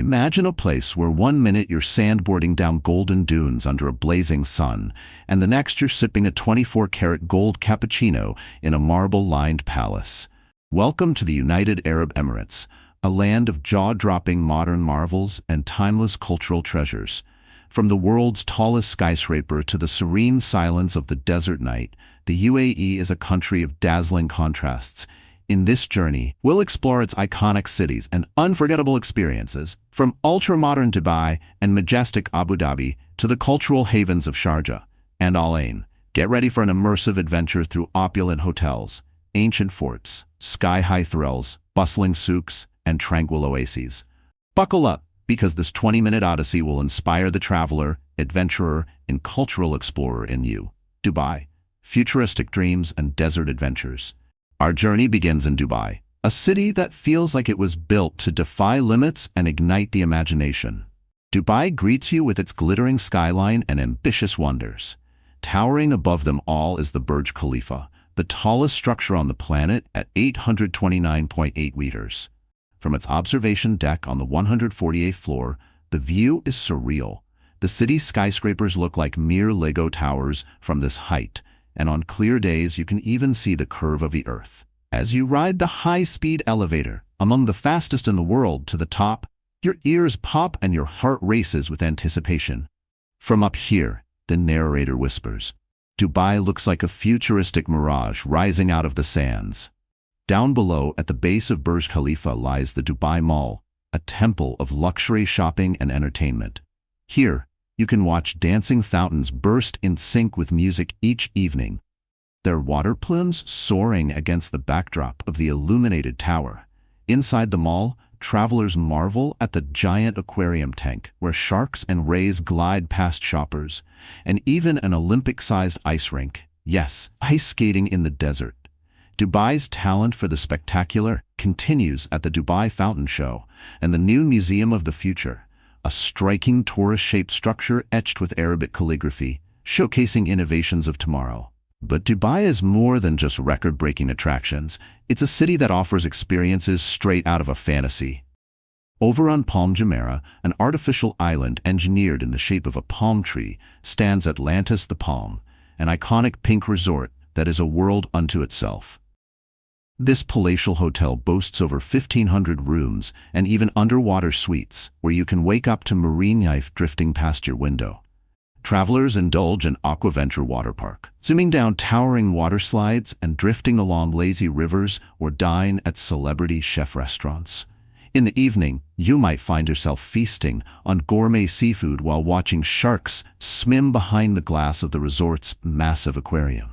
Imagine a place where one minute you're sandboarding down golden dunes under a blazing sun, and the next you're sipping a 24-karat gold cappuccino in a marble-lined palace. Welcome to the United Arab Emirates, a land of jaw-dropping modern marvels and timeless cultural treasures. From the world's tallest skyscraper to the serene silence of the desert night, the UAE is a country of dazzling contrasts. In this journey, we'll explore its iconic cities and unforgettable experiences, from ultra-modern Dubai and majestic Abu Dhabi to the cultural havens of Sharjah and Al Ain. Get ready for an immersive adventure through opulent hotels, ancient forts, sky-high thrills, bustling souks, and tranquil oases. Buckle up, because this 20-minute odyssey will inspire the traveler, adventurer, and cultural explorer in you. Dubai, futuristic dreams and desert adventures. Our journey begins in Dubai, a city that feels like it was built to defy limits and ignite the imagination. Dubai greets you with its glittering skyline and ambitious wonders. Towering above them all is the Burj Khalifa, the tallest structure on the planet at 829.8 meters. From its observation deck on the 148th floor, the view is surreal. The city's skyscrapers look like mere Lego towers from this height, and on clear days you can even see the curve of the earth. As you ride the high-speed elevator, among the fastest in the world, to the top, your ears pop and your heart races with anticipation. From up here, the narrator whispers, Dubai looks like a futuristic mirage rising out of the sands. Down below, at the base of Burj Khalifa, lies the Dubai Mall, a temple of luxury shopping and entertainment. Here, you can watch dancing fountains burst in sync with music each evening, their water plumes soaring against the backdrop of the illuminated tower. Inside the mall, travelers marvel at the giant aquarium tank where sharks and rays glide past shoppers, and even an Olympic-sized ice rink. Yes, ice skating in the desert. Dubai's talent for the spectacular continues at the Dubai Fountain Show and the new Museum of the Future, a striking torus-shaped structure etched with Arabic calligraphy, showcasing innovations of tomorrow. But Dubai is more than just record-breaking attractions. It's a city that offers experiences straight out of a fantasy. Over on Palm Jumeirah, an artificial island engineered in the shape of a palm tree, stands Atlantis the Palm, an iconic pink resort that is a world unto itself. This palatial hotel boasts over 1,500 rooms and even underwater suites, where you can wake up to marine life drifting past your window. Travelers indulge in Aquaventure Water Park, zooming down towering water slides and drifting along lazy rivers, or dine at celebrity chef restaurants. In the evening, you might find yourself feasting on gourmet seafood while watching sharks swim behind the glass of the resort's massive aquarium.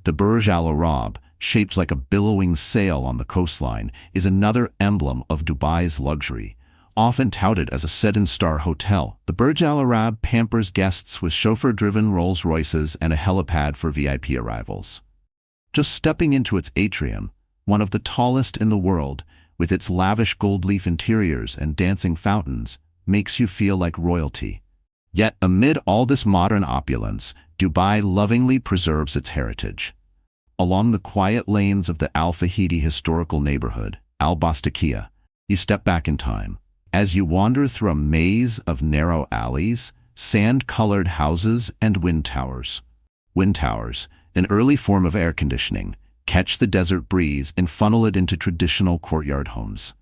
The Burj Al Arab, shaped like a billowing sail on the coastline, is another emblem of Dubai's luxury. Often touted as a 7-star hotel, the Burj Al Arab pampers guests with chauffeur-driven Rolls-Royces and a helipad for VIP arrivals. Just stepping into its atrium, one of the tallest in the world, with its lavish gold leaf interiors and dancing fountains, makes you feel like royalty. Yet amid all this modern opulence, Dubai lovingly preserves its heritage. Along the quiet lanes of the Al Fahidi historical neighborhood, Al Bastakia, you step back in time. As you wander through a maze of narrow alleys, sand-colored houses, and wind towers. Wind towers, an early form of air conditioning, catch the desert breeze and funnel it into traditional courtyard homes.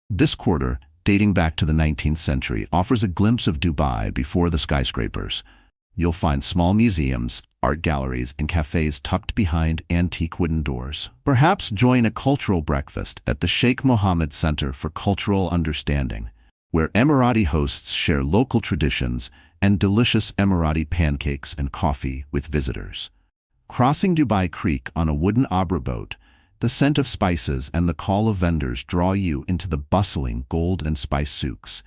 This quarter, dating back to the 19th century, offers a glimpse of Dubai before the skyscrapers. You'll find small museums, art galleries, and cafes tucked behind antique wooden doors. Perhaps join a cultural breakfast at the Sheikh Mohammed Center for Cultural Understanding, where Emirati hosts share local traditions and delicious Emirati pancakes and coffee with visitors. Crossing Dubai Creek on a wooden Abra boat, the scent of spices and the call of vendors draw you into the bustling gold and spice souks.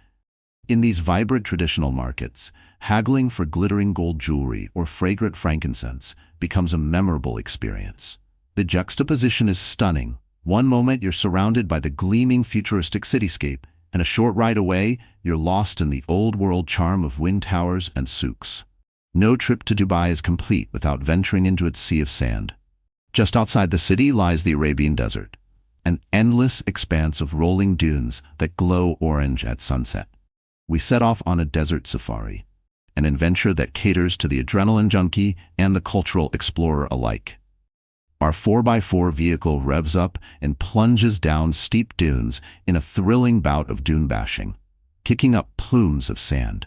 In these vibrant traditional markets, haggling for glittering gold jewelry or fragrant frankincense becomes a memorable experience. The juxtaposition is stunning. One moment you're surrounded by the gleaming futuristic cityscape, and a short ride away, you're lost in the old-world charm of wind towers and souks. No trip to Dubai is complete without venturing into its sea of sand. Just outside the city lies the Arabian Desert, an endless expanse of rolling dunes that glow orange at sunset. we set off on a desert safari, an adventure that caters to the adrenaline junkie and the cultural explorer alike. Our 4x4 vehicle revs up and plunges down steep dunes in a thrilling bout of dune bashing, kicking up plumes of sand.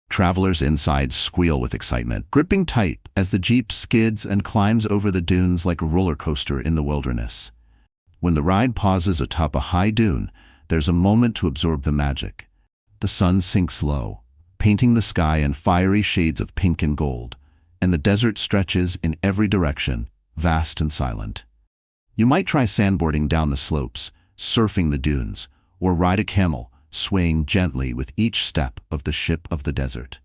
Travelers inside squeal with excitement, gripping tight as the Jeep skids and climbs over the dunes like a roller coaster in the wilderness. When the ride pauses atop a high dune, there's a moment to absorb the magic. The sun sinks low, painting the sky in fiery shades of pink and gold, and the desert stretches in every direction, vast and silent. You might try sandboarding down the slopes, surfing the dunes, or ride a camel, swaying gently with each step of the ship of the desert.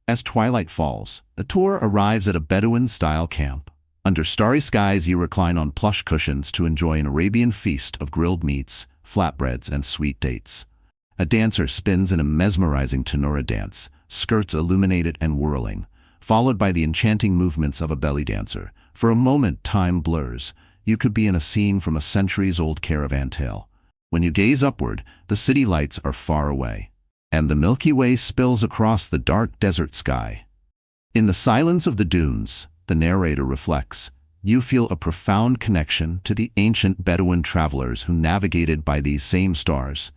As twilight falls, the tour arrives at a Bedouin-style camp. Under starry skies, you recline on plush cushions to enjoy an Arabian feast of grilled meats, flatbreads, and sweet dates. A dancer spins in a mesmerizing tenora dance, skirts illuminated and whirling, followed by the enchanting movements of a belly dancer. For a moment, time blurs. You could be in a scene from a centuries-old caravan tale. When you gaze upward, the city lights are far away, and the Milky Way spills across the dark desert sky. In the silence of the dunes, the narrator reflects, you feel a profound connection to the ancient Bedouin travelers who navigated by these same stars.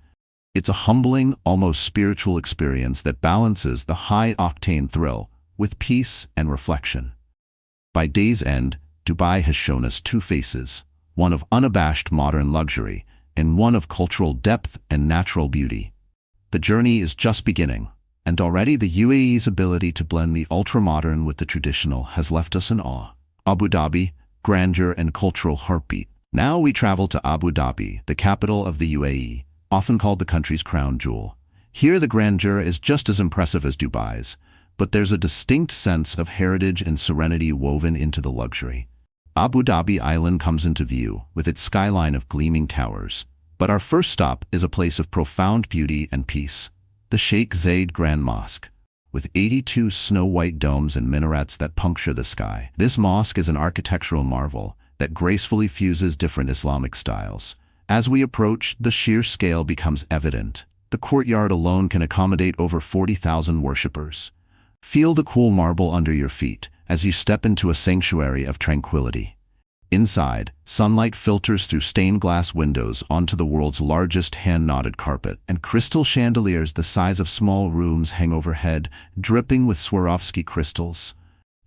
It's a humbling, almost spiritual experience that balances the high-octane thrill with peace and reflection. By day's end, Dubai has shown us two faces, one of unabashed modern luxury and one of cultural depth and natural beauty. The journey is just beginning, and already the UAE's ability to blend the ultra-modern with the traditional has left us in awe. Abu Dhabi, grandeur and cultural heartbeat. Now we travel to Abu Dhabi, the capital of the UAE, often called the country's crown jewel. Here the grandeur is just as impressive as Dubai's, but there's a distinct sense of heritage and serenity woven into the luxury. Abu Dhabi Island comes into view, with its skyline of gleaming towers. But our first stop is a place of profound beauty and peace, the Sheikh Zayed Grand Mosque, with 82 snow-white domes and minarets that puncture the sky. This mosque is an architectural marvel that gracefully fuses different Islamic styles. As we approach, the sheer scale becomes evident. The courtyard alone can accommodate over 40,000 worshippers. Feel the cool marble under your feet as you step into a sanctuary of tranquility. Inside, sunlight filters through stained glass windows onto the world's largest hand-knotted carpet, and crystal chandeliers the size of small rooms hang overhead, dripping with Swarovski crystals.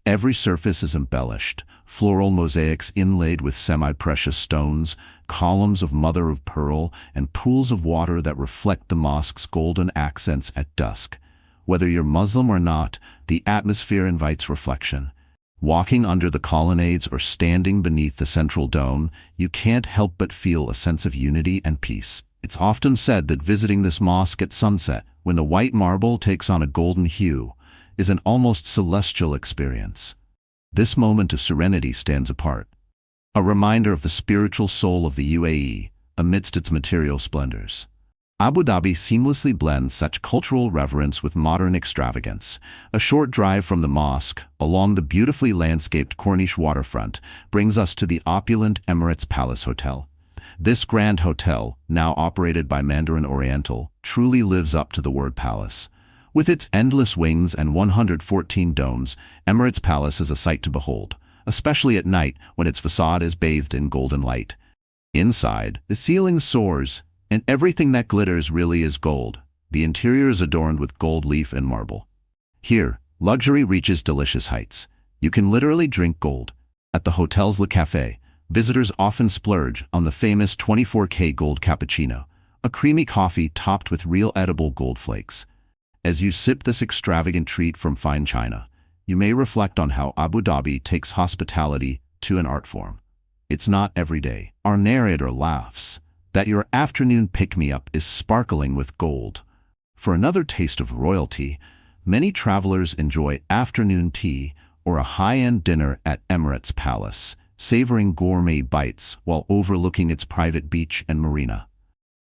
Every surface is embellished, floral mosaics inlaid with semi-precious stones, columns of mother-of-pearl, and pools of water that reflect the mosque's golden accents at dusk. Whether you're Muslim or not, the atmosphere invites reflection. Walking under the colonnades or standing beneath the central dome, you can't help but feel a sense of unity and peace. It's often said that visiting this mosque at sunset, when the white marble takes on a golden hue, is an almost celestial experience. This moment of serenity stands apart, a reminder of the spiritual soul of the UAE amidst its material splendors. Abu Dhabi seamlessly blends such cultural reverence with modern extravagance. A short drive from the mosque, along the beautifully landscaped Corniche waterfront, brings us to the opulent Emirates Palace Hotel. This grand hotel, now operated by Mandarin Oriental, truly lives up to the word palace. With its endless wings and 114 domes, Emirates Palace is a sight to behold, especially at night when its facade is bathed in golden light. Inside, the ceiling soars, and everything that glitters really is gold. The interior is adorned with gold leaf and marble. Here, luxury reaches delicious heights. You can literally drink gold. At the hotel's Le Café, visitors often splurge on the famous 24K gold cappuccino, a creamy coffee topped with real edible gold flakes. As you sip this extravagant treat from fine china, you may reflect on how Abu Dhabi takes hospitality to an art form. It's not every day. Our narrator laughs that your afternoon pick-me-up is sparkling with gold. For another taste of royalty, many travelers enjoy afternoon tea or a high-end dinner at Emirates Palace, savoring gourmet bites while overlooking its private beach and marina.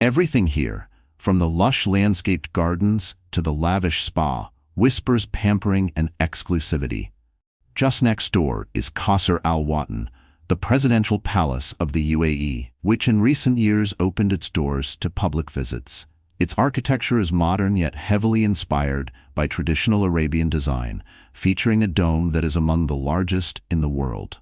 Everything here, from the lush landscaped gardens to the lavish spa, whispers pampering and exclusivity. Just next door is Qasr Al Watan, the presidential palace of the UAE, which in recent years opened its doors to public visits. Its architecture is modern yet heavily inspired by traditional Arabian design, featuring a dome that is among the largest in the world.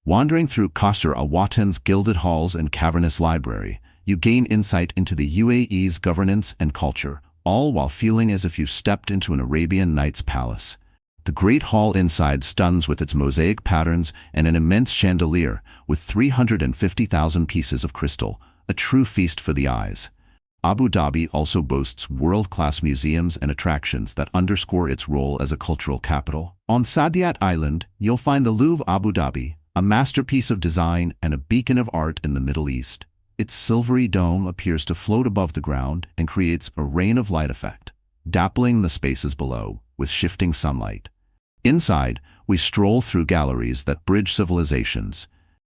Wandering through Qasr al-Watan's gilded halls and cavernous library, you gain insight into the UAE's governance and culture, all while feeling as if you stepped into an Arabian Nights palace. The Great Hall inside stuns with its mosaic patterns and an immense chandelier with 350,000 pieces of crystal, a true feast for the eyes. Abu Dhabi also boasts world-class museums and attractions that underscore its role as a cultural capital. On Saadiyat Island, you'll find the Louvre Abu Dhabi, a masterpiece of design and a beacon of art in the Middle East. Its silvery dome appears to float above the ground and creates a rain of light effect, dappling the spaces below with shifting sunlight. Inside, we stroll through galleries that bridge civilizations.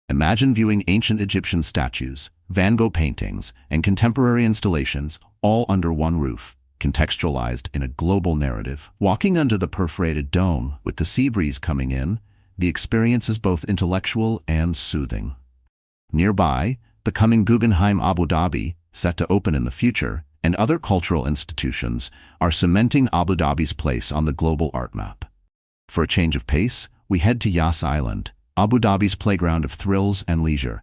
Imagine viewing ancient Egyptian statues, Van Gogh paintings, and contemporary installations, all under one roof, contextualized in a global narrative. Walking under the perforated dome, with the sea breeze coming in, the experience is both intellectual and soothing. Nearby, the coming Guggenheim Abu Dhabi, set to open in the future, and other cultural institutions are cementing Abu Dhabi's place on the global art map. For a change of pace, we head to Yas Island, Abu Dhabi's playground of thrills and leisure.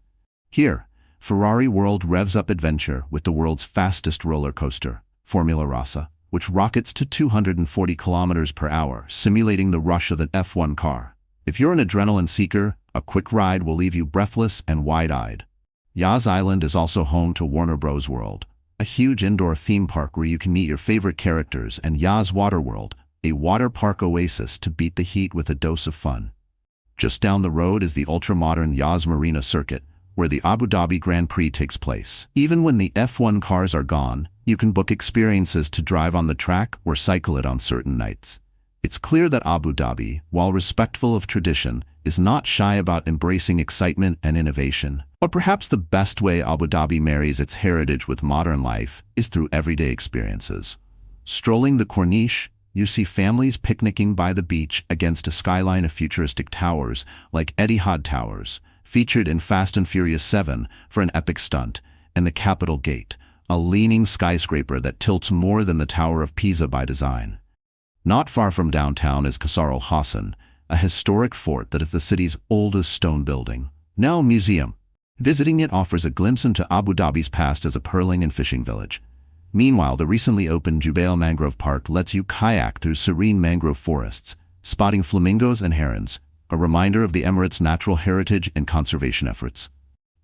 Here, Ferrari World revs up adventure with the world's fastest roller coaster, Formula Rossa, which rockets to 240 kilometers per hour, simulating the rush of an F1 car. If you're an adrenaline seeker, a quick ride will leave you breathless and wide-eyed. Yas Island is also home to Warner Bros. World, a huge indoor theme park where you can meet your favorite characters, and Yas Water World, a water park oasis to beat the heat with a dose of fun. Just down the road is the ultra-modern Yas Marina Circuit, where the Abu Dhabi Grand Prix takes place. Even when the F1 cars are gone, you can book experiences to drive on the track or cycle it on certain nights. It's clear that Abu Dhabi, while respectful of tradition, is not shy about embracing excitement and innovation. But perhaps the best way Abu Dhabi marries its heritage with modern life is through everyday experiences. Strolling the Corniche, you see families picnicking by the beach against a skyline of futuristic towers like Etihad Towers, featured in Fast and Furious 7 for an epic stunt, and the Capitol Gate, a leaning skyscraper that tilts more than the Tower of Pisa by design. Not far from downtown is Qasr al-Hassan, a historic fort that is the city's oldest stone building, now a museum. Visiting it offers a glimpse into Abu Dhabi's past as a pearling and fishing village. Meanwhile, the recently opened Jubail Mangrove Park lets you kayak through serene mangrove forests, spotting flamingos and herons, a reminder of the Emirates' natural heritage and conservation efforts.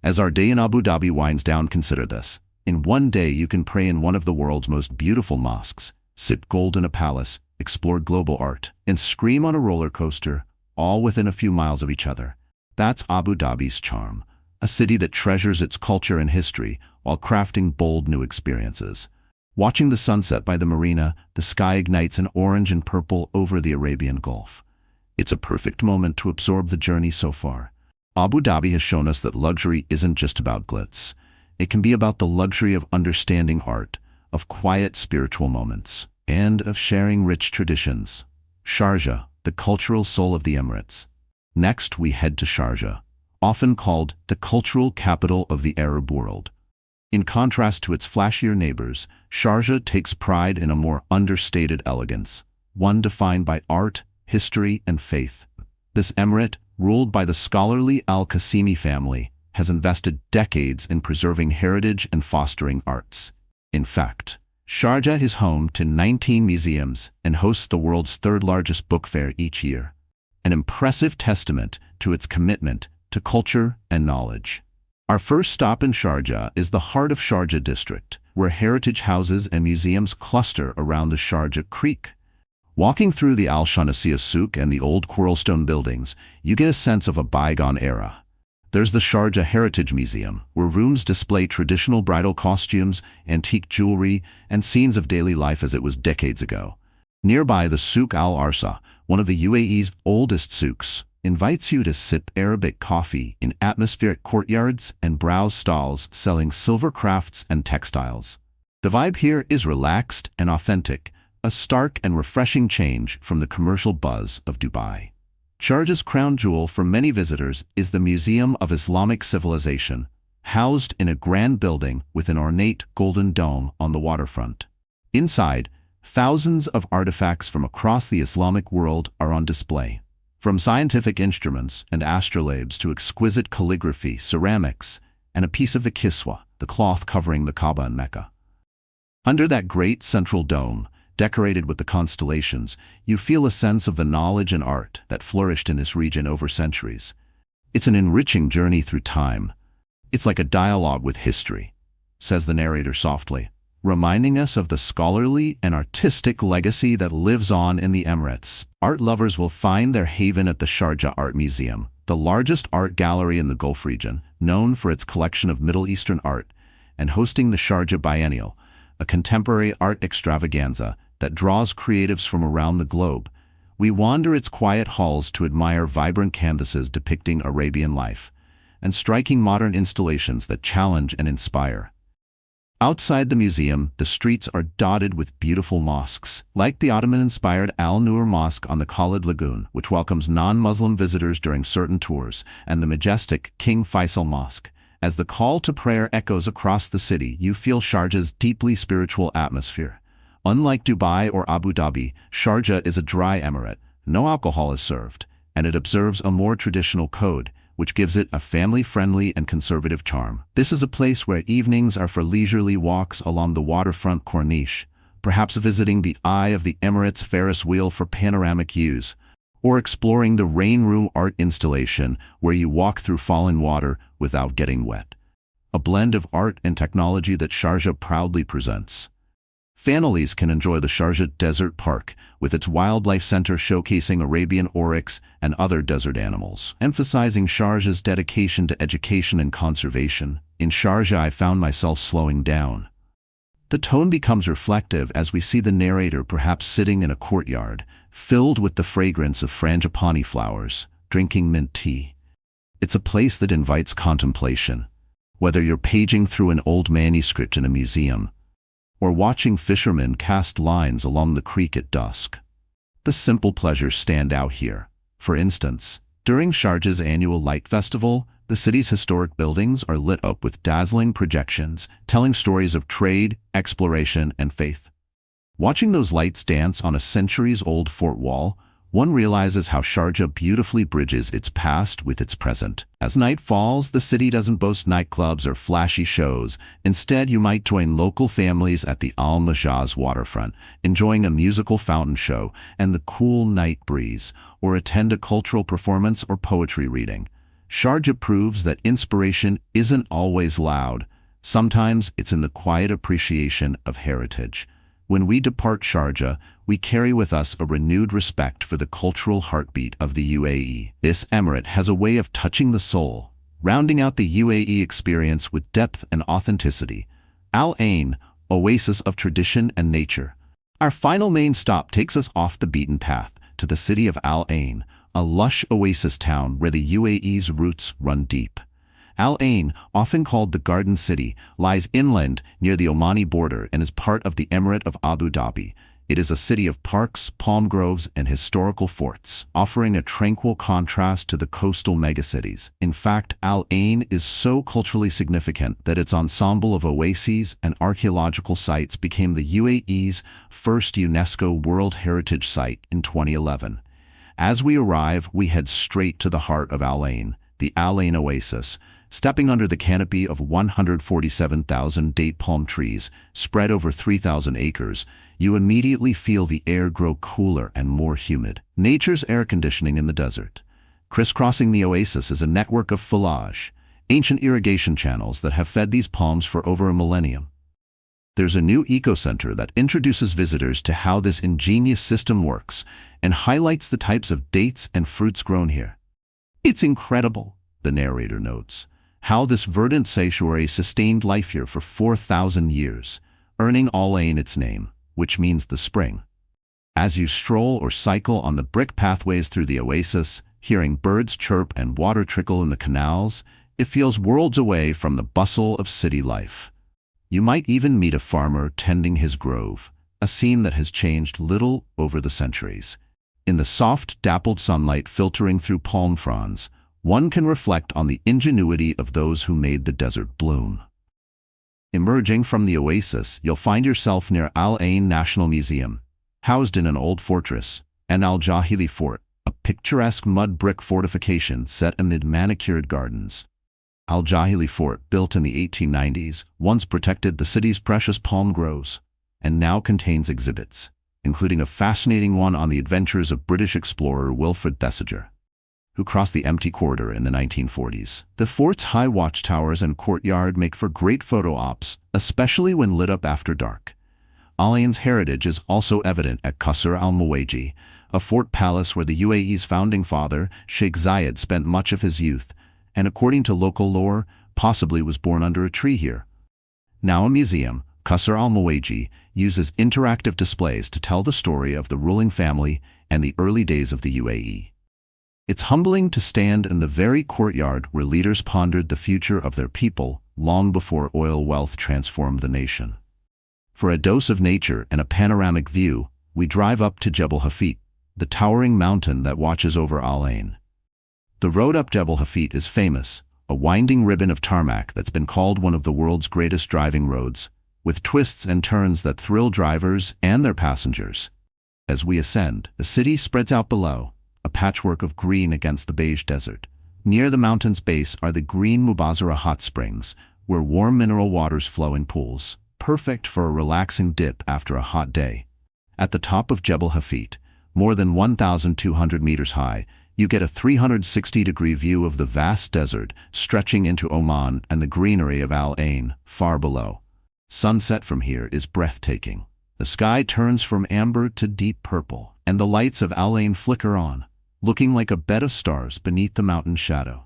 As our day in Abu Dhabi winds down, consider this. In one day you can pray in one of the world's most beautiful mosques, sip gold in a palace, explore global art, and scream on a roller coaster, all within a few miles of each other. That's Abu Dhabi's charm, a city that treasures its culture and history while crafting bold new experiences. Watching the sunset by the marina, the sky ignites an orange and purple over the Arabian Gulf. It's a perfect moment to absorb the journey so far. Abu Dhabi has shown us that luxury isn't just about glitz. It can be about the luxury of understanding art, of quiet spiritual moments, and of sharing rich traditions. Sharjah, the cultural soul of the Emirates. Next, we head to Sharjah, often called the cultural capital of the Arab world. In contrast to its flashier neighbors, Sharjah takes pride in a more understated elegance, one defined by art, history, and faith. This emirate, ruled by the scholarly Al-Qasimi family, has invested decades in preserving heritage and fostering arts. In fact, Sharjah is home to 19 museums and hosts the world's third-largest book fair each year, an impressive testament to its commitment to culture and knowledge. Our first stop in Sharjah is the heart of Sharjah district, where heritage houses and museums cluster around the Sharjah Creek. Walking through the Al-Shanasiya Souk and the old Quarrelstone buildings, you get a sense of a bygone era. There's the Sharjah Heritage Museum, where rooms display traditional bridal costumes, antique jewelry, and scenes of daily life as it was decades ago. Nearby, the Souk Al-Arsa, one of the UAE's oldest souks, invites you to sip Arabic coffee in atmospheric courtyards and browse stalls selling silver crafts and textiles. The vibe here is relaxed and authentic, a stark and refreshing change from the commercial buzz of Dubai. Sharjah's crown jewel for many visitors is the Museum of Islamic Civilization, housed in a grand building with an ornate golden dome on the waterfront. Inside, thousands of artifacts from across the Islamic world are on display. From scientific instruments and astrolabes to exquisite calligraphy, ceramics, and a piece of the kiswa, the cloth covering the Kaaba in Mecca. Under that great central dome, decorated with the constellations, you feel a sense of the knowledge and art that flourished in this region over centuries. It's an enriching journey through time. It's like a dialogue with history, says the narrator softly, reminding us of the scholarly and artistic legacy that lives on in the Emirates. Art lovers will find their haven at the Sharjah Art Museum, the largest art gallery in the Gulf region, known for its collection of Middle Eastern art, and hosting the Sharjah Biennial, a contemporary art extravaganza that draws creatives from around the globe. We wander its quiet halls to admire vibrant canvases depicting Arabian life, and striking modern installations that challenge and inspire. Outside the museum, the streets are dotted with beautiful mosques, like the Ottoman-inspired Al-Nur Mosque on the Khalid Lagoon, which welcomes non-Muslim visitors during certain tours, and the majestic King Faisal Mosque. As the call to prayer echoes across the city, you feel Sharjah's deeply spiritual atmosphere. Unlike Dubai or Abu Dhabi, Sharjah is a dry emirate. No alcohol is served, and it observes a more traditional code, which gives it a family-friendly and conservative charm. This is a place where evenings are for leisurely walks along the waterfront corniche, perhaps visiting the Eye of the Emirates Ferris wheel for panoramic views, or exploring the Rain Room art installation where you walk through fallen water without getting wet. A blend of art and technology that Sharjah proudly presents. Families can enjoy the Sharjah Desert Park, with its wildlife center showcasing Arabian oryx and other desert animals, emphasizing Sharjah's dedication to education and conservation. In Sharjah, I found myself slowing down. The tone becomes reflective as we see the narrator perhaps sitting in a courtyard, filled with the fragrance of frangipani flowers, drinking mint tea. It's a place that invites contemplation, whether you're paging through an old manuscript in a museum, or watching fishermen cast lines along the creek at dusk. The simple pleasures stand out here. For instance, during Sharjah's annual Light Festival, the city's historic buildings are lit up with dazzling projections, telling stories of trade, exploration, and faith. Watching those lights dance on a centuries-old fort wall, one realizes how Sharjah beautifully bridges its past with its present. As night falls, the city doesn't boast nightclubs or flashy shows. Instead, you might join local families at the Al Majaz waterfront, enjoying a musical fountain show and the cool night breeze, or attend a cultural performance or poetry reading. Sharjah proves that inspiration isn't always loud. Sometimes it's in the quiet appreciation of heritage. When we depart Sharjah, we carry with us a renewed respect for the cultural heartbeat of the UAE. This emirate has a way of touching the soul, rounding out the UAE experience with depth and authenticity. Al Ain, oasis of tradition and nature. Our final main stop takes us off the beaten path to the city of Al Ain, a lush oasis town where the UAE's roots run deep. Al Ain, often called the Garden City, lies inland near the Omani border and is part of the Emirate of Abu Dhabi. It is a city of parks, palm groves, and historical forts, offering a tranquil contrast to the coastal megacities. In fact, Al Ain is so culturally significant that its ensemble of oases and archaeological sites became the UAE's first UNESCO World Heritage Site in 2011. As we arrive, we head straight to the heart of Al Ain, the Al Ain Oasis. Stepping under the canopy of 147,000 date palm trees spread over 3,000 acres, you immediately feel the air grow cooler and more humid. Nature's air conditioning in the desert. Crisscrossing the oasis is a network of fillage, ancient irrigation channels that have fed these palms for over a millennium. There's a new eco-center that introduces visitors to how this ingenious system works and highlights the types of dates and fruits grown here. It's incredible, the narrator notes, how this verdant sanctuary sustained life here for 4,000 years, earning Al Ain its name, which means the spring. As you stroll or cycle on the brick pathways through the oasis, hearing birds chirp and water trickle in the canals, it feels worlds away from the bustle of city life. You might even meet a farmer tending his grove, a scene that has changed little over the centuries. In the soft, dappled sunlight filtering through palm fronds, one can reflect on the ingenuity of those who made the desert bloom. Emerging from the oasis, you'll find yourself near Al Ain National Museum, housed in an old fortress, and Al Jahili Fort, a picturesque mud brick fortification set amid manicured gardens. Al Jahili Fort, built in the 1890s, once protected the city's precious palm groves, and now contains exhibits, including a fascinating one on the adventures of British explorer Wilfred Thesiger, who crossed the empty corridor in the 1940s. The fort's high watchtowers and courtyard make for great photo ops, especially when lit up after dark. Al Ain's heritage is also evident at Qasr al-Muwaji, a fort palace where the UAE's founding father, Sheikh Zayed, spent much of his youth, and according to local lore, possibly was born under a tree here. Now a museum, Qasr al-Muwaji uses interactive displays to tell the story of the ruling family and the early days of the UAE. It's humbling to stand in the very courtyard where leaders pondered the future of their people long before oil wealth transformed the nation. For a dose of nature and a panoramic view, we drive up to Jebel Hafit, the towering mountain that watches over Al Ain. The road up Jebel Hafit is famous, a winding ribbon of tarmac that's been called one of the world's greatest driving roads, with twists and turns that thrill drivers and their passengers. As we ascend, the city spreads out below, a patchwork of green against the beige desert. Near the mountain's base are the green Mubazara hot springs, where warm mineral waters flow in pools, perfect for a relaxing dip after a hot day. At the top of Jebel Hafit, more than 1,200 meters high, you get a 360-degree view of the vast desert stretching into Oman and the greenery of Al Ain, far below. Sunset from here is breathtaking. The sky turns from amber to deep purple, and the lights of Al Ain flicker on, looking like a bed of stars beneath the mountain's shadow.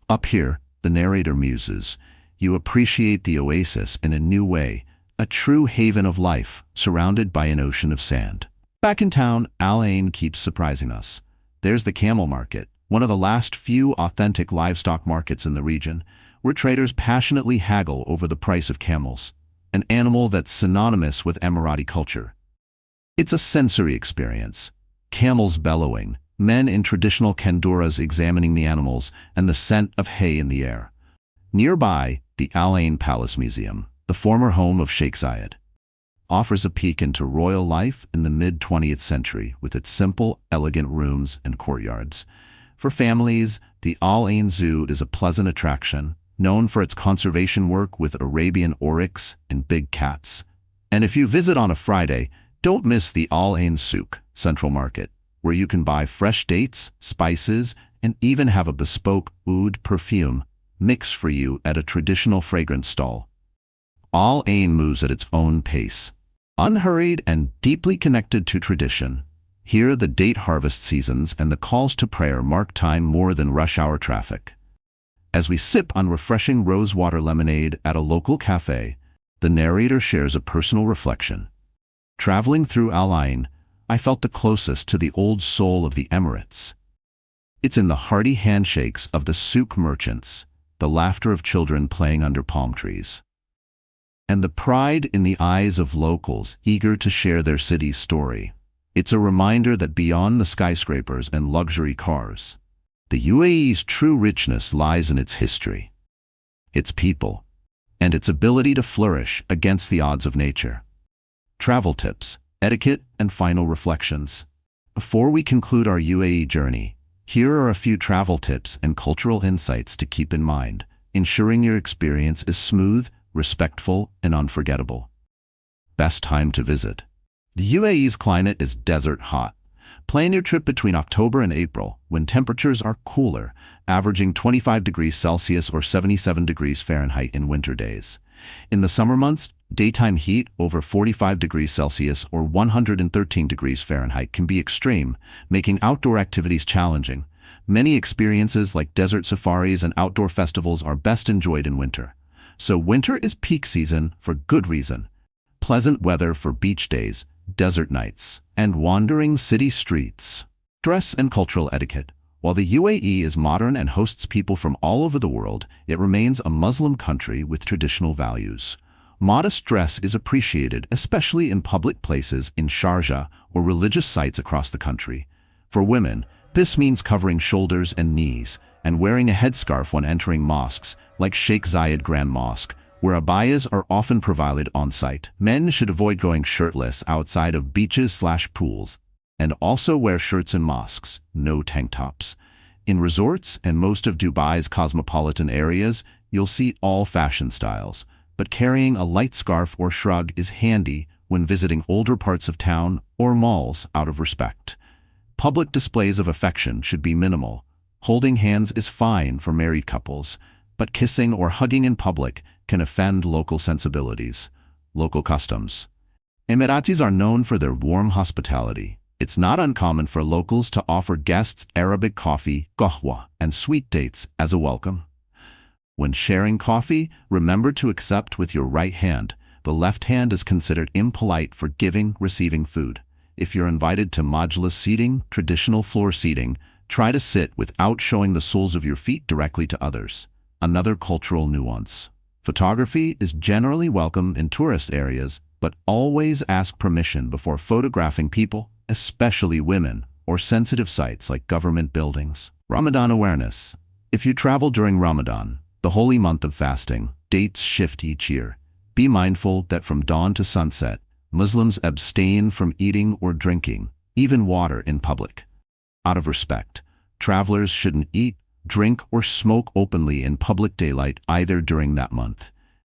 Up here, the narrator muses, you appreciate the oasis in a new way, a true haven of life, surrounded by an ocean of sand. Back in town, Al Ain keeps surprising us. There's the camel market, one of the last few authentic livestock markets in the region, where traders passionately haggle over the price of camels, an animal that's synonymous with Emirati culture. It's a sensory experience. Camels bellowing, men in traditional kanduras examining the animals, and the scent of hay in the air. Nearby, the Al Ain Palace Museum, the former home of Sheikh Zayed, offers a peek into royal life in the mid-20th century with its simple, elegant rooms and courtyards. For families, the Al Ain Zoo is a pleasant attraction, known for its conservation work with Arabian oryx and big cats. And if you visit on a Friday, don't miss the Al Ain Souk, Central Market, where you can buy fresh dates, spices, and even have a bespoke oud perfume mix for you at a traditional fragrance stall. Al Ain moves at its own pace, unhurried and deeply connected to tradition. Here the date harvest seasons and the calls to prayer mark time more than rush hour traffic. As we sip on refreshing rosewater lemonade at a local cafe, the narrator shares a personal reflection. Traveling through Al Ain, I felt the closest to the old soul of the Emirates. It's in the hearty handshakes of the souk merchants, the laughter of children playing under palm trees, and the pride in the eyes of locals eager to share their city's story. It's a reminder that beyond the skyscrapers and luxury cars, the UAE's true richness lies in its history, its people, and its ability to flourish against the odds of nature. Travel tips, etiquette, and final reflections. Before we conclude our UAE journey, here are a few travel tips and cultural insights to keep in mind, ensuring your experience is smooth, respectful, and unforgettable. Best time to visit. The UAE's climate is desert hot. Plan your trip between October and April, when temperatures are cooler, averaging 25 degrees Celsius or 77 degrees Fahrenheit in winter days. In the summer months, daytime heat over 45 degrees Celsius or 113 degrees Fahrenheit can be extreme, making outdoor activities challenging. Many experiences like desert safaris and outdoor festivals are best enjoyed in winter. So winter is peak season for good reason. Pleasant weather for beach days, desert nights, and wandering city streets. Dress and cultural etiquette. While the UAE is modern and hosts people from all over the world, it remains a Muslim country with traditional values. Modest dress is appreciated, especially in public places in Sharjah or religious sites across the country. For women, this means covering shoulders and knees, and wearing a headscarf when entering mosques, like Sheikh Zayed Grand Mosque, where abayas are often provided on-site. Men should avoid going shirtless outside of beaches/pools, and also wear shirts in mosques, no tank tops. In resorts and most of Dubai's cosmopolitan areas, you'll see all fashion styles, but carrying a light scarf or shrug is handy when visiting older parts of town or malls out of respect. Public displays of affection should be minimal. Holding hands is fine for married couples, but kissing or hugging in public can offend local sensibilities. Local customs. Emiratis are known for their warm hospitality. It's not uncommon for locals to offer guests Arabic coffee, qahwa, and sweet dates as a welcome. When sharing coffee, remember to accept with your right hand. The left hand is considered impolite for receiving food. If you're invited to majlis seating, traditional floor seating, try to sit without showing the soles of your feet directly to others. Another cultural nuance. Photography is generally welcome in tourist areas, but always ask permission before photographing people, especially women, or sensitive sites like government buildings. Ramadan awareness. If you travel during Ramadan, the holy month of fasting, dates shift each year. Be mindful that from dawn to sunset, Muslims abstain from eating or drinking, even water in public. Out of respect, travelers shouldn't eat, drink, or smoke openly in public daylight either during that month.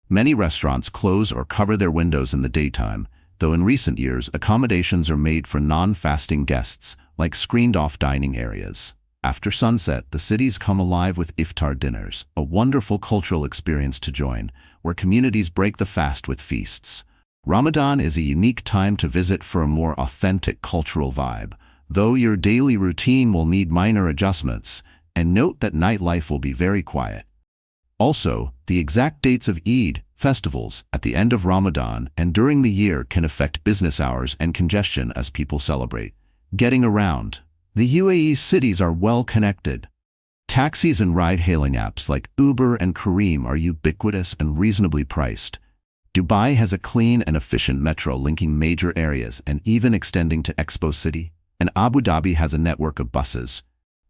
Many restaurants close or cover their windows in the daytime, though in recent years accommodations are made for non-fasting guests, like screened-off dining areas. After sunset, the cities come alive with iftar dinners, a wonderful cultural experience to join, where communities break the fast with feasts. Ramadan is a unique time to visit for a more authentic cultural vibe, though your daily routine will need minor adjustments, and note that nightlife will be very quiet. Also, the exact dates of Eid, festivals, at the end of Ramadan and during the year can affect business hours and congestion as people celebrate. Getting around. The UAE cities are well connected. Taxis and ride-hailing apps like Uber and Careem are ubiquitous and reasonably priced. Dubai has a clean and efficient metro linking major areas and even extending to Expo City, and Abu Dhabi has a network of buses.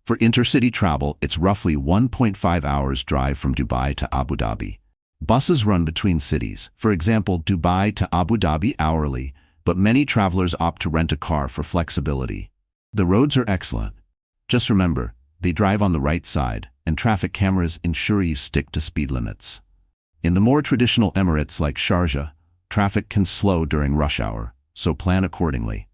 For intercity travel, it's roughly 1.5 hours drive from Dubai to Abu Dhabi. Buses run between cities, for example Dubai to Abu Dhabi hourly, but many travelers opt to rent a car for flexibility. The roads are excellent. Just remember, they drive on the right side, and traffic cameras ensure you stick to speed limits. In the more traditional Emirates like Sharjah, traffic can slow during rush hour, so plan accordingly.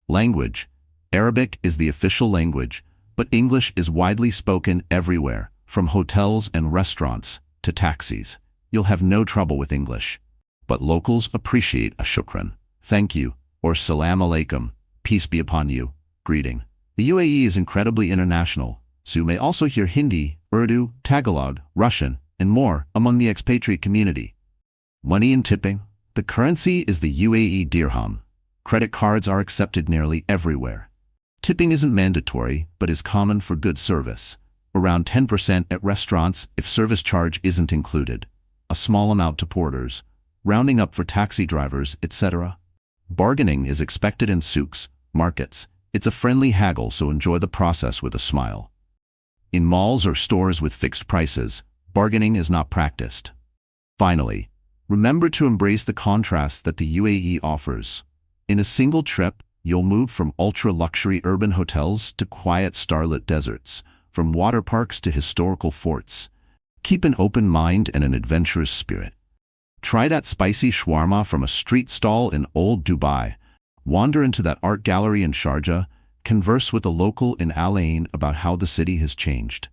Language. Arabic is the official language, but English is widely spoken everywhere, from hotels and restaurants to taxis. You'll have no trouble with English. But locals appreciate a shukran, thank you, or salam alaikum, peace be upon you, greeting. The UAE is incredibly international, so you may also hear Hindi, Urdu, Tagalog, Russian, and more among the expatriate community. Money and tipping. The currency is the UAE dirham. Credit cards are accepted nearly everywhere. Tipping isn't mandatory, but is common for good service. Around 10% at restaurants if service charge isn't included. A small amount to porters, rounding up for taxi drivers, etc. Bargaining is expected in souks, markets. It's a friendly haggle, so enjoy the process with a smile. In malls or stores with fixed prices, bargaining is not practiced. Finally, remember to embrace the contrast that the UAE offers. In a single trip, you'll move from ultra-luxury urban hotels to quiet starlit deserts, from water parks to historical forts. Keep an open mind and an adventurous spirit. Try that spicy shawarma from a street stall in Old Dubai. Wander into that art gallery in Sharjah. Converse with a local in Al Ain about how the city has changed.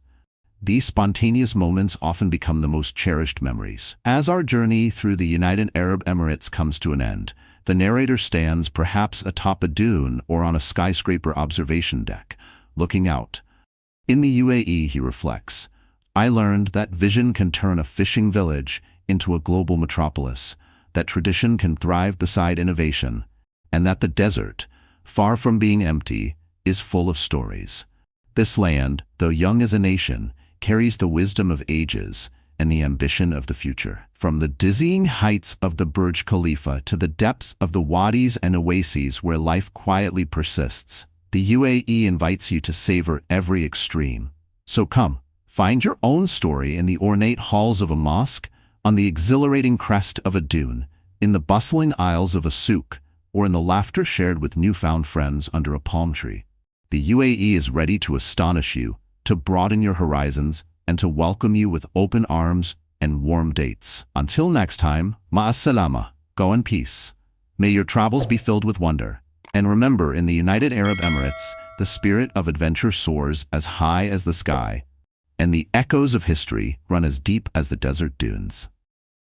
These spontaneous moments often become the most cherished memories. As our journey through the United Arab Emirates comes to an end, the narrator stands perhaps atop a dune or on a skyscraper observation deck, looking out. In the UAE, he reflects, I learned that vision can turn a fishing village into a global metropolis, that tradition can thrive beside innovation, and that the desert, far from being empty, is full of stories. This land, though young as a nation, carries the wisdom of ages and the ambition of the future. From the dizzying heights of the Burj Khalifa to the depths of the wadis and oases where life quietly persists, the UAE invites you to savor every extreme. So come, Find your own story in the ornate halls of a mosque, on the exhilarating crest of a dune, in the bustling aisles of a souk, or in the laughter shared with newfound friends under a palm tree. The UAE is ready to astonish you, to broaden your horizons, and to welcome you with open arms and warm dates. Until next time, ma'as-salama, go in peace. May your travels be filled with wonder. And remember, in the United Arab Emirates, the spirit of adventure soars as high as the sky, and the echoes of history run as deep as the desert dunes.